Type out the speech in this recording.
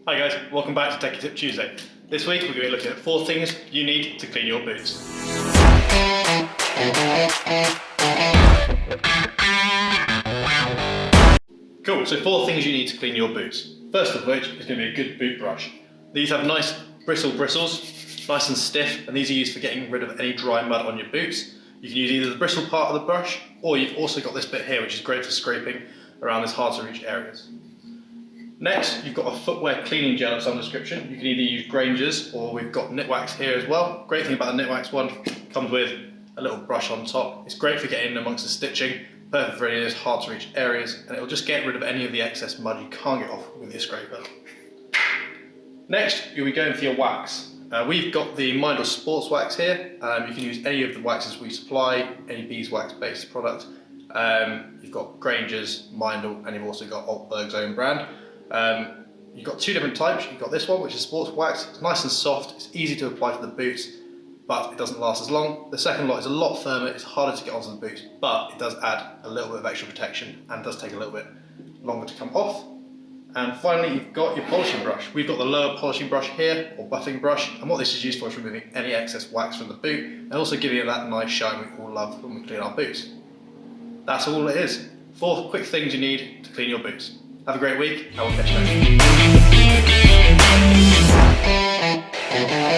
Hi guys, welcome back to Techie Tip Tuesday. This week we're going to be looking at 4 things you need to clean your boots. Cool, so 4 things you need to clean your boots. First of which is going to be a good boot brush. These have nice bristles, nice and stiff, and these are used for getting rid of any dry mud on your boots. You can use either the bristle part of the brush, or you've also got this bit here which is great for scraping around these hard to reach areas. Next, you've got a footwear cleaning gel of some description. You can either use Grangers or we've got Nitwax here as well. Great thing about the Nitwax one, comes with a little brush on top. It's great for getting in amongst the stitching, perfect for any of those hard to reach areas, and it'll just get rid of any of the excess mud you can't get off with your scraper. Next, you'll be going for your wax. We've got the Meindl Sports Wax here. You can use any of the waxes we supply, any beeswax based product. You've got Grangers, Meindl, and you've also got Altberg's own brand. You've got 2 different types. You've got this one, which is sports wax. It's nice and soft, it's easy to apply to the boots, but it doesn't last as long. The second lot is a lot firmer, it's harder to get onto the boots, but it does add a little bit of extra protection and does take a little bit longer to come off. And finally, you've got your polishing brush. We've got the Lowa polishing brush here, or buffing brush, and what this is used for is removing any excess wax from the boot, and also giving it that nice shine we all love when we clean our boots. That's all it is. 4 quick things you need to clean your boots. Have a great week, and we'll catch you next week.